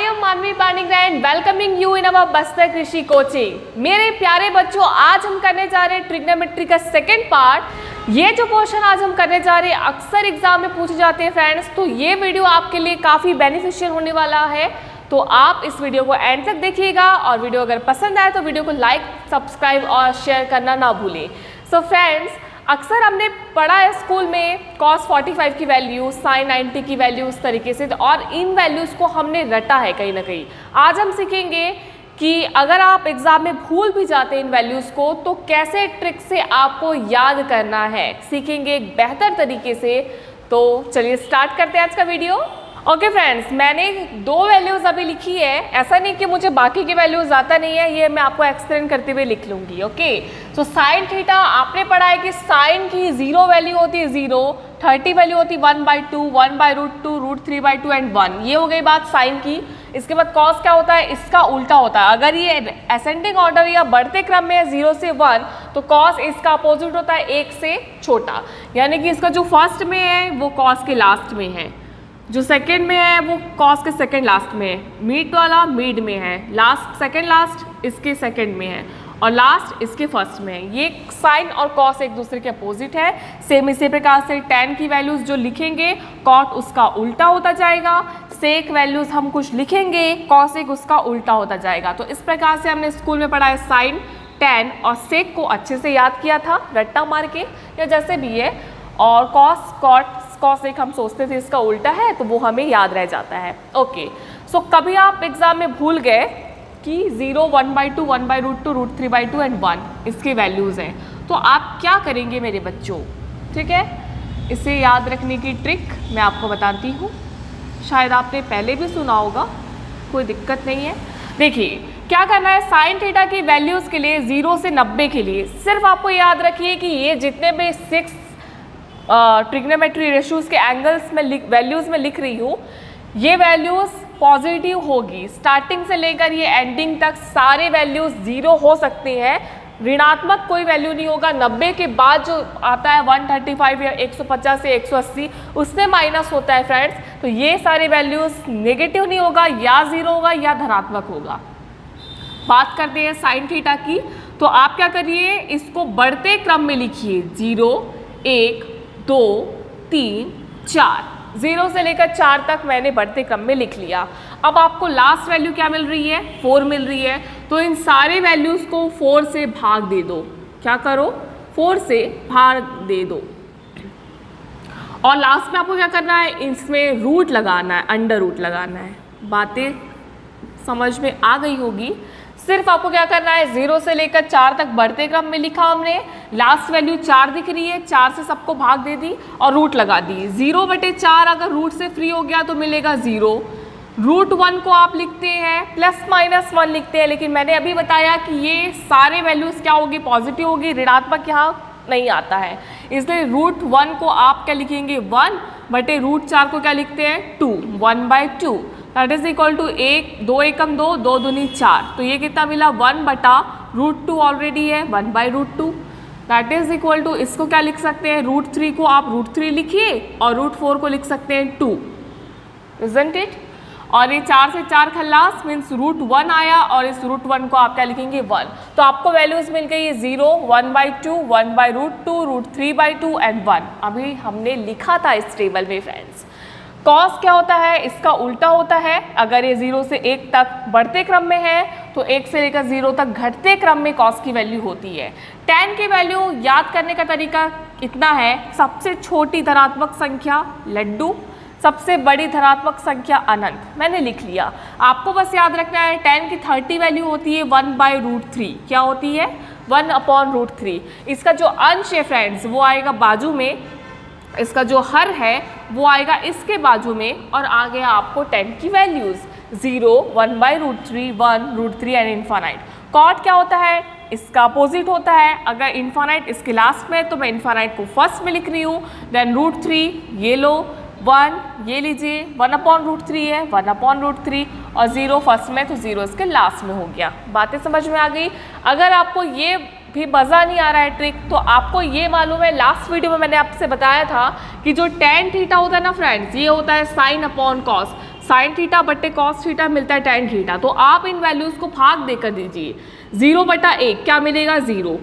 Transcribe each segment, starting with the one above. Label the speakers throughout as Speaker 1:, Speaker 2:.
Speaker 1: I am Manvi Panigran welcoming you in our Bastar कृषि coaching. मेरे प्यारे बच्चों, आज हम करने जा रहे हैं ट्रिग्नोमेट्री का सेकंड पार्ट। ये जो पोर्शन आज हम करने जा रहे हैं अक्सर एग्जाम में पूछे जाते हैं फ्रेंड्स, तो ये वीडियो आपके लिए काफ़ी बेनिफिशियल होने वाला है। तो आप इस वीडियो को एंड तक देखिएगा और वीडियो अगर पसंद आए तो वीडियो को लाइक, सब्सक्राइब और शेयर करना ना भूलें। सो फ्रेंड्स, अक्सर हमने पढ़ा है स्कूल में cos 45 की वैल्यू, sin 90 की वैल्यू उस तरीके से, और इन वैल्यूज़ को हमने रटा है कहीं ना कहीं। आज हम सीखेंगे कि अगर आप एग्ज़ाम में भूल भी जाते हैं इन वैल्यूज़ को तो कैसे ट्रिक से आपको याद करना है, सीखेंगे एक बेहतर तरीके से। तो चलिए स्टार्ट करते हैं आज का वीडियो। ओके फ्रेंड्स, मैंने दो वैल्यूज़ अभी लिखी है। ऐसा नहीं कि मुझे बाकी की वैल्यूज़ आता नहीं है, ये मैं आपको एक्सप्लेन करते हुए लिख लूँगी। ओके, सो साइन थीटा आपने पढ़ा है कि साइन की 0 वैल्यू होती है 0, 30 वैल्यू होती है 1/2, 1/√2, √3/2 एंड 1। ये हो गई बात साइन की। इसके बाद कॉस क्या होता है, इसका उल्टा होता है। अगर ये असेंडिंग ऑर्डर या बढ़ते क्रम में है 0 से 1 तो कॉस इसका अपोजिट होता है 1 से छोटा, यानी कि इसका जो फर्स्ट में है वो कॉस के लास्ट में है, जो सेकंड में है वो कॉस के सेकंड लास्ट में है, मिड वाला मिड में है, लास्ट सेकंड लास्ट इसके सेकंड में है और लास्ट इसके फर्स्ट में है। ये साइन और कॉस एक दूसरे के अपोजिट है। सेम इसी प्रकार से tan की वैल्यूज़ जो लिखेंगे कॉट उसका उल्टा होता जाएगा, सेक वैल्यूज़ हम कुछ लिखेंगे कॉसेक उसका उल्टा होता जाएगा। तो इस प्रकार से हमने स्कूल में पढ़ा है साइन, tan और सेक को अच्छे से याद किया था रट्टा मार के या जैसे भी है, और कॉस कॉट कॉसेक हम सोचते थे इसका उल्टा है तो वो हमें याद रह जाता है। ओके, सो कभी आप एग्जाम में भूल गए कि 0, 1/2, 1/√2, √3/2 एंड 1 इसके वैल्यूज़ हैं, तो आप क्या करेंगे मेरे बच्चों? ठीक है, इसे याद रखने की ट्रिक मैं आपको बताती हूँ। शायद आपने पहले भी सुना होगा, कोई दिक्कत नहीं है। देखिए क्या करना है, साइन थीटा की वैल्यूज़ के लिए 0 से 90 के लिए सिर्फ आपको याद रखिए कि ये जितने भी 6 ट्रिग्नोमेट्री रेशियोज़ के एंगल्स में वैल्यूज़ में लिख रही हूँ, ये वैल्यूज़ पॉजिटिव होगी। स्टार्टिंग से लेकर ये एंडिंग तक सारे वैल्यूज़ 0 हो सकते हैं, ऋणात्मक कोई वैल्यू नहीं होगा। 90 के बाद जो आता है 135 या 150 से 180 उससे माइनस होता है फ्रेंड्स, तो ये सारे वैल्यूज़ नेगेटिव नहीं होगा, या 0 होगा या धनात्मक होगा। बात करते हैं साइन थीटा की, तो आप क्या करिए, इसको बढ़ते क्रम में लिखिए 0, 1, 2, 3, 4, 0 से लेकर 4 तक मैंने बढ़ते क्रम में लिख लिया। अब आपको लास्ट वैल्यू क्या मिल रही है, 4 मिल रही है, तो इन सारे वैल्यूज़ को 4 से भाग दे दो। क्या करो, 4 से भाग दे दो और लास्ट में आपको क्या करना है, इसमें रूट लगाना है, अंडर रूट लगाना है। बातें समझ में आ गई होगी। सिर्फ आपको क्या करना है, 0 से लेकर 4 तक बढ़ते क्रम में लिखा हमने, लास्ट वैल्यू 4 दिख रही है, 4 से सबको भाग दे दी और रूट लगा दी। 0/4 अगर रूट से फ्री हो गया तो मिलेगा 0। √1 को आप लिखते हैं ±1 लिखते हैं, लेकिन मैंने अभी बताया कि ये सारे वैल्यूज़ क्या होगी, पॉजिटिव होगी, ऋणात्मक यहाँ नहीं आता है, इसलिए √1 को आप क्या लिखेंगे 1/√4 को क्या लिखते हैं 2, 1/2 दैट इज इक्वल टू 1, 2 एकम 2, 2 दूनी 4, तो ये कितना मिला 1/√2 ऑलरेडी है 1/√2 दैट इज इक्वल टू, इसको क्या लिख सकते हैं, √3 को आप √3 लिखिए और √4 को लिख सकते हैं 2, इजंट इट। और ये 4 से 4 खल्लास मीन्स √1 आया और इस √1 को आप क्या लिखेंगे 1, तो आपको वैल्यूज़ मिल गई 0, 1/2, 1/√2, √3/2 एंड 1। अभी हमने लिखा था इस टेबल में फ्रेंड्स। कॉस क्या होता है, इसका उल्टा होता है। अगर ये 0 से 1 तक बढ़ते क्रम में है तो 1 से लेकर 0 तक घटते क्रम में कॉस की वैल्यू होती है। tan की वैल्यू याद करने का तरीका इतना है, सबसे छोटी धनात्मक संख्या लड्डू, सबसे बड़ी धनात्मक संख्या अनंत। मैंने लिख लिया, आपको बस याद रखना है tan की 30 वैल्यू होती है 1/√3। क्या होती है 1/√3। इसका जो अंश है फ्रेंड्स वो आएगा बाजू में, इसका जो हर है वो आएगा इसके बाजू में, और आ गया आपको tan की वैल्यूज़ 0, 1/√3, 1, √3 एंड इन्फानाइट। कॉट क्या होता है, इसका अपोजिट होता है। अगर इन्फानाइट इसके लास्ट में तो मैं इन्फानाइट को फर्स्ट में लिख रही हूँ, देन √3 ये लो, 1 ये लीजिए, 1/√3 है 1/√3 और 0 फर्स्ट में तो 0 इसके लास्ट में हो गया। बातें समझ में आ गई। अगर आपको ये भी मज़ा नहीं आ रहा है ट्रिक, तो आपको ये मालूम है, लास्ट वीडियो में मैंने आपसे बताया था कि जो tan थीटा होता है ना फ्रेंड्स, ये होता है sine upon cos. Sine theta बट्टे कॉस थीटा मिलता है टेन थीटा। तो आप इन वैल्यूज़ को भाग देकर दीजिए। 0/1 क्या मिलेगा 0,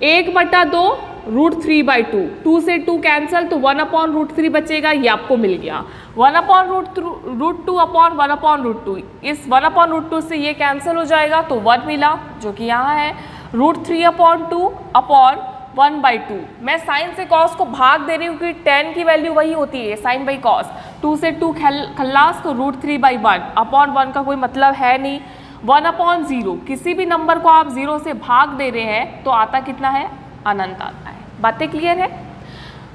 Speaker 1: 1/2 √3/2, 2 से 2 कैंसिल तो 1/√3 बचेगा, ये आपको मिल गया। 1/√2 अपॉन 1/√2, इस 1/√2 से ये कैंसिल हो जाएगा तो 1 मिला जो कि यहाँ है। √3/2 अपॉन 1/2, मैं साइन से कॉस को भाग दे रही हूँ कि tan की वैल्यू वही होती है साइन बाई कॉस। 2 से 2 खल्लास तो √3/1 अपॉन 1 का कोई मतलब है नहीं। 1/0, किसी भी नंबर को आप 0 से भाग दे रहे हैं तो आता कितना है, अनंत आता है। बातें क्लियर है।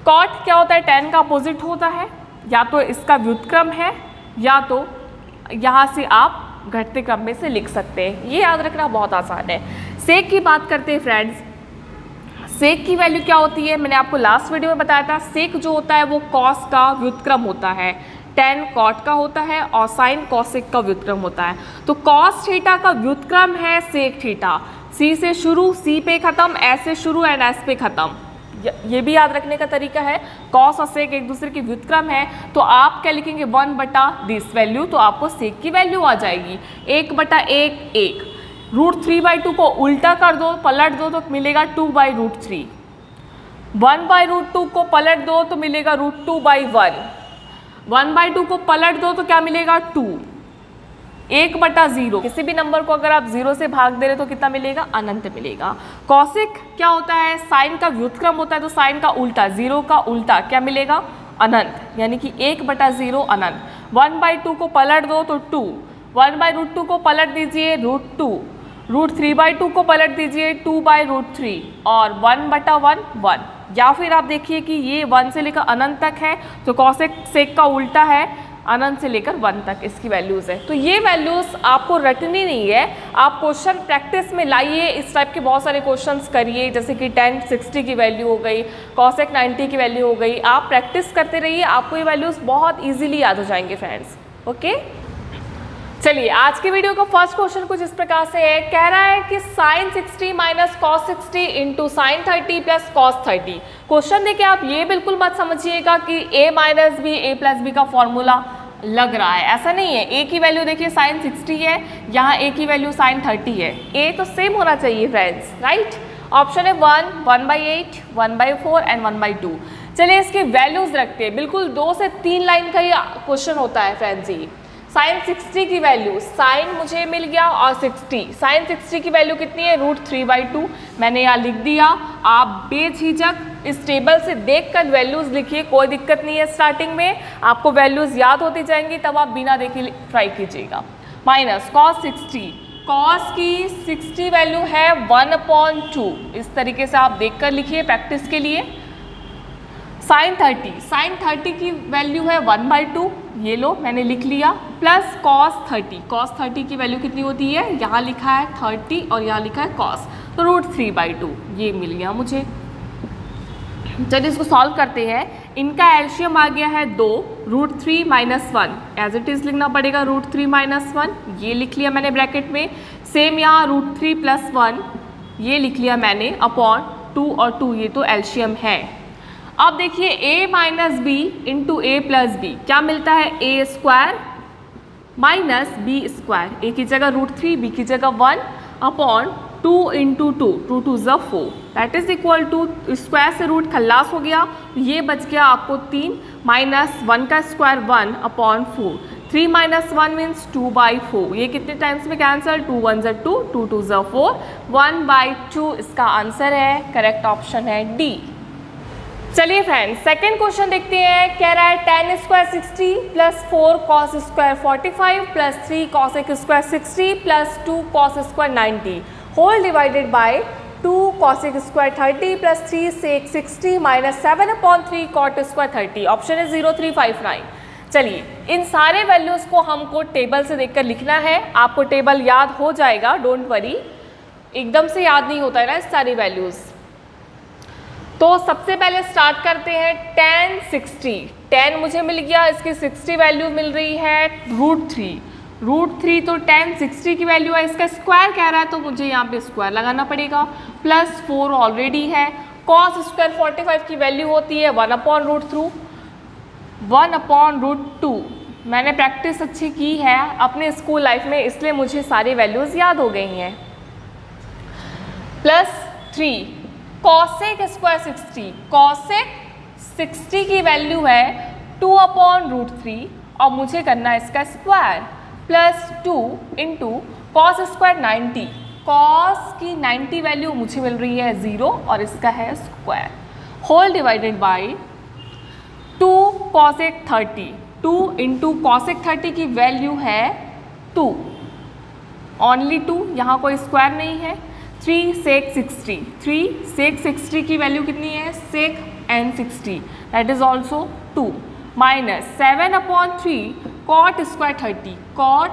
Speaker 1: कॉट क्या होता है, tan का अपोजिट होता है, या तो इसका व्युत्क्रम है या तो यहाँ से आप घटते क्रम में से लिख सकते हैं। ये याद रखना बहुत आसान है। सेक की बात करते हैं फ्रेंड्स। सेक की वैल्यू क्या होती है, मैंने आपको लास्ट वीडियो में बताया था। सेक जो होता है वो कॉस का व्युत्क्रम होता है, tan कॉट का होता है और साइन कॉसेक का व्युत्क्रम होता है। तो कॉस थीटा का व्युत्क्रम है सेक थीटा। सी से शुरू, सी पे खत्म, एस से शुरू एंड एस पे खत्म। ये भी याद रखने का तरीका है। कॉस और सेक एक दूसरे की व्युत्क्रम है, तो आप क्या लिखेंगे 1/दिस वैल्यू, तो आपको सेक की वैल्यू आ जाएगी 1/1 1। √3/2 को उल्टा कर दो, पलट दो तो मिलेगा 2/√3। 1/√2 को पलट दो तो मिलेगा √2/1। 1/2 को पलट दो तो क्या मिलेगा 2। 1/0, किसी भी नंबर को अगर आप 0 से भाग दे रहे तो कितना मिलेगा, अनंत मिलेगा। कॉसिक क्या होता है, साइन का व्युत्क्रम होता है, तो साइन का उल्टा, 0 का उल्टा क्या मिलेगा, अनंत, यानी कि 1/0 अनंत। 1/2 को पलट दो तो 2, 1/√2 को पलट दीजिए √2, √3/2 को पलट दीजिए 2/√3 और 1/1 1। या फिर आप देखिए कि ये 1 से लेकर अनंत तक है, तो कॉसेक सेक का उल्टा है, अनंत से लेकर 1 तक इसकी वैल्यूज़ है। तो ये वैल्यूज़ आपको रटनी नहीं है, आप क्वेश्चन प्रैक्टिस में लाइए। इस टाइप के बहुत सारे क्वेश्चंस करिए, जैसे कि tan 60 की वैल्यू हो गई, कॉसेक 90 की वैल्यू हो गई। आप प्रैक्टिस करते रहिए, आपको ये वैल्यूज़ बहुत ईजिली याद हो जाएंगे फ्रेंड्स। ओके, चलिए आज की वीडियो का फर्स्ट क्वेश्चन कुछ इस प्रकार से है। कह रहा है कि sin 60 minus cos 60 into sine 30 plus cos 30। Question देखिए, आप ये बिल्कुल मत समझिएगा कि a minus b a plus b का फॉर्मूला लग रहा है, ऐसा नहीं है। a की वैल्यू देखिए sin 60 है, यहाँ a की वैल्यू sin 30 है, a तो सेम होना चाहिए फ्रेंड्स, राइट। ऑप्शन है 1, 1/8, 1/4 एंड 1/2। चलिए इसकी वैल्यूज रखते हैं, बिल्कुल 2 से 3 लाइन का ही क्वेश्चन होता है फ्रेंड्स। ये साइन 60 की वैल्यू, साइन मुझे मिल गया और 60, साइन 60 की वैल्यू कितनी है, √3/2, मैंने यहाँ लिख दिया। आप बेझिझक इस टेबल से देखकर वैल्यूज़ लिखिए, कोई दिक्कत नहीं है। स्टार्टिंग में आपको वैल्यूज़ याद होती जाएंगी, तब आप बिना देखे ट्राई कीजिएगा। माइनस cos 60, cos की 60 वैल्यू है 1/2, इस तरीके से आप देखकर लिखिए प्रैक्टिस के लिए। साइन 30, साइन 30 की वैल्यू है 1/2, ये लो मैंने लिख लिया, प्लस cos 30, cos 30 की वैल्यू कितनी होती है, यहाँ लिखा है 30 और यहाँ लिखा है cos, तो √3/2 ये मिल गया मुझे। चलिए इसको सॉल्व करते हैं। इनका एलसीएम आ गया है 2, √3 - 1, एज इट इज़ लिखना पड़ेगा √3 - 1, ये लिख लिया मैंने ब्रैकेट में। सेम यहाँ √3 + 1 ये लिख लिया मैंने, अपॉन 2 और 2 ये तो एलसीएम है। अब देखिए a minus b into a plus b क्या मिलता है, a² माइनस b², a की जगह √3, b की जगह 1 अपॉन 2 इंटू 2, 2 2 ज़ 4, that is equal to square से रूट खल्लास हो गया, ये बच गया आपको 3 माइनस 1 का स्क्वायर 1 अपॉन 4, 3 - 1 मीन्स 2/4, ये कितने टाइम्स में कैंसिल, 2 1 ज़ 2, 2 2 ज़ 4, 1/2 इसका आंसर है। करेक्ट ऑप्शन है डी। चलिए फ्रेंड्स सेकेंड क्वेश्चन देखते हैं। कह रहा है tan² 60 plus 4 cos² 45 plus 3 cosec² 60 plus 2 cos² 90 whole divided by 2 cosec² 30 plus 3 sec 60 minus 7/3 cot² 30। Option है 0359। चलिए इन सारे वैल्यूज़ को हमको टेबल से देखकर लिखना है। आपको टेबल याद हो जाएगा, डोंट वरी, एकदम से याद नहीं होता है ना इस सारी वैल्यूज़। तो सबसे पहले स्टार्ट करते हैं tan 60, tan मुझे मिल गया, इसकी 60 वैल्यू मिल रही है √3 तो tan 60 की वैल्यू है, इसका स्क्वायर कह रहा है तो मुझे यहाँ पे स्क्वायर लगाना पड़ेगा, प्लस 4 ऑलरेडी है। cos² 45 की वैल्यू होती है 1/√2, मैंने प्रैक्टिस अच्छी की है अपने स्कूल लाइफ में, इसलिए मुझे सारी वैल्यूज़ याद हो गई हैं। +3 कॉसेक स्क्वायर 60, कॉसेक 60 की वैल्यू है 2/√3 और मुझे करना है इसका square. +2 into cos square 90, cos की 90 वैल्यू मुझे मिल रही है 0 और इसका है square, whole divided by 2 cosec 30, 2 into cosec 30 की वैल्यू है 2, ओनली 2, यहाँ कोई स्क्वायर नहीं है। 3 सेक 60, 3 सेक 60 की वैल्यू कितनी है, sec n 60, that is also 2, minus 7/3 cot square 30, cot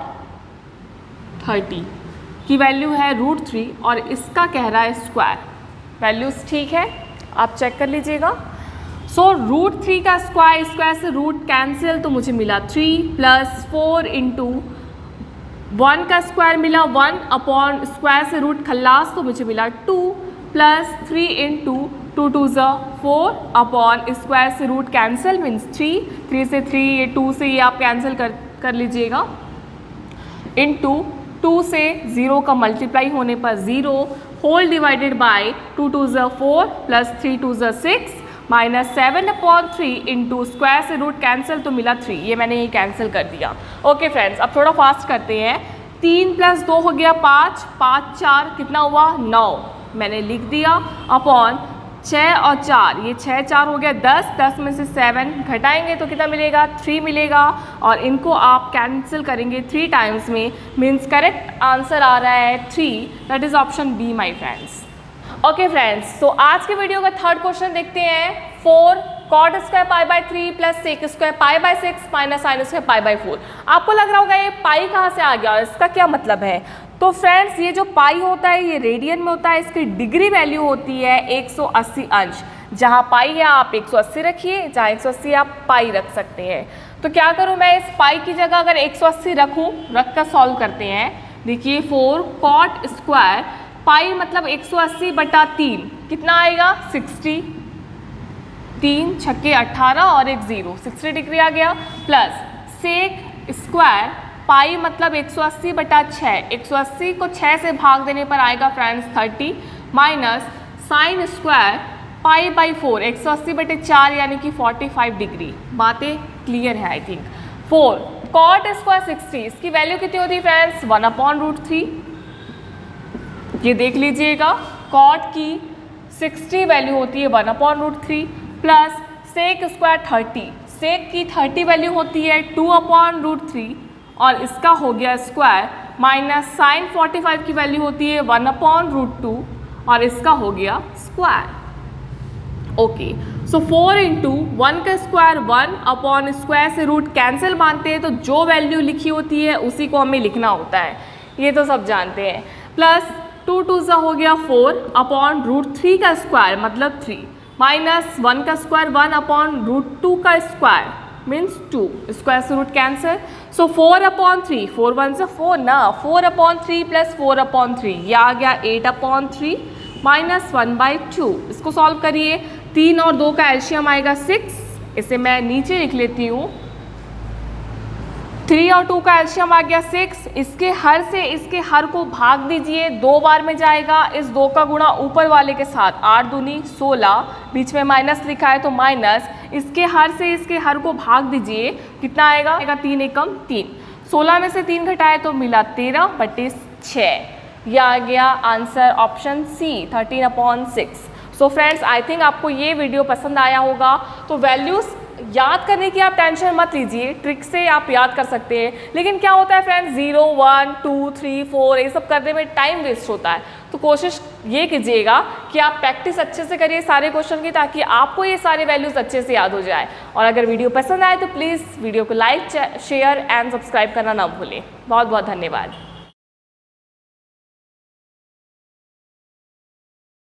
Speaker 1: 30 की वैल्यू है √3 और इसका कह रहा है स्क्वायर। वैल्यूज ठीक है, आप चेक कर लीजिएगा। सो √3 का स्क्वायर, स्क्वायर से रूट कैंसिल, तो मुझे मिला 3 + 4 इंटू 1 का स्क्वायर मिला 1 अपॉन स्क्वायर से रूट खल्लास, तो मुझे मिला 2 + 3 इंटू 2 2 4 अपॉन स्क्वायर से रूट कैंसिल मीन्स 3, 3 से 3, ये 2 से ये आप कैंसिल कर लीजिएगा, इंटू 2 से 0 का मल्टीप्लाई होने पर 0, whole divided by 2 2 4 + 3 2 6 minus 7/3 into square से रूट कैंसिल, तो मिला 3, ये मैंने ये कैंसिल कर दिया। ओके फ्रेंड्स, अब थोड़ा फास्ट करते हैं। 3 + 2 हो गया 5, 5 4 कितना हुआ 9, मैंने लिख दिया, अपॉन 6 और 4, ये 6 4 हो गया 10, 10 में से 7 घटाएंगे तो कितना मिलेगा 3 मिलेगा, और इनको आप कैंसिल करेंगे 3 टाइम्स में, मीन्स करेक्ट आंसर आ रहा है 3, that is option be my friends. Okay friends, तो आज के वीडियो का थर्ड क्वेश्चन देखते हैं। 4 cot square π/3 + sec square π/6 minus sine square π/4। आपको लग रहा होगा ये पाई कहाँ से आ गया, इसका क्या मतलब है। तो फ्रेंड्स, ये जो पाई होता है ये रेडियन में होता है, इसकी डिग्री वैल्यू होती है 180 अंश। जहाँ पाई है आप 180 रखिए, जहाँ 180 आप पाई रख सकते हैं। तो क्या करूँ मैं, इस पाई की जगह अगर 180 रखूँ, रख कर सॉल्व करते हैं। देखिए 4 कॉट स्क्वायर पाई मतलब 180/3 कितना आएगा 60, 3 छक्के 18 और एक 0, 60 डिग्री आ गया, प्लस सेक स्क्वायर पाई मतलब 180/6, 180 को 6 से भाग देने पर आएगा फ्रेंड्स 30, माइनस साइन स्क्वायर π/4 180/4 यानी कि 45 डिग्री। बातें क्लियर है आई थिंक। 4 कॉट स्क्वायर 60, इसकी वैल्यू कितनी होती है फ्रेंड्स 1/√3, ये देख लीजिएगा, कॉट की 60 वैल्यू होती है 1/√3, प्लस सेक स्क्वायर 30, सेक की 30 वैल्यू होती है 2/√3 और इसका हो गया स्क्वायर, माइनस साइन 45 की वैल्यू होती है 1/√2 और इसका हो गया स्क्वायर। ओके, सो 4 इंटू 1 का स्क्वायर 1 अपॉन स्क्वायर से रूट कैंसिल मानते हैं, तो जो वैल्यू लिखी होती है उसी को हमें लिखना होता है, ये तो सब जानते हैं। प्लस 2 2 हो गया 4 अपॉन √3 का स्क्वायर मतलब 3, माइनस 1 का स्क्वायर 1 अपॉन √2 का स्क्वायर मीन्स 2, स्क्वायर से रूट कैंसिल, सो 4/3, 4 1 से 4 ना, 4/3 प्लस 4/3, ये आ गया 8/3 माइनस 1/2। इसको सॉल्व करिए, 3 और 2 का एलशियम आएगा 6, इसे मैं नीचे लिख लेती हूँ। 3 और 2 का एलशियम आ गया 6, इसके हर से इसके हर को भाग दीजिए, 2 बार में जाएगा, इस 2 का गुणा ऊपर वाले के साथ, 8 दूनी 16, बीच में माइनस लिखा है तो माइनस, इसके हर से इसके हर को भाग दीजिए, कितना आएगा 3 एकम 3, 16 में से 3 घटाए तो मिला 13/6, यह आ गया answer option C 13/6। So friends, I think आपको ये वीडियो पसंद आया होगा। तो वैल्यूज़ याद करने की आप टेंशन मत लीजिए, ट्रिक से आप याद कर सकते हैं, लेकिन क्या होता है फ्रेंड्स 0 1 2 3 4 ये सब करने में टाइम वेस्ट होता है। तो कोशिश ये कीजिएगा कि आप प्रैक्टिस अच्छे से करिए सारे क्वेश्चन की, ताकि आपको ये सारे वैल्यूज़ अच्छे से याद हो जाए। और अगर वीडियो पसंद आए तो प्लीज़ वीडियो को लाइक शेयर एंड सब्सक्राइब करना ना भूलें। बहुत बहुत धन्यवाद।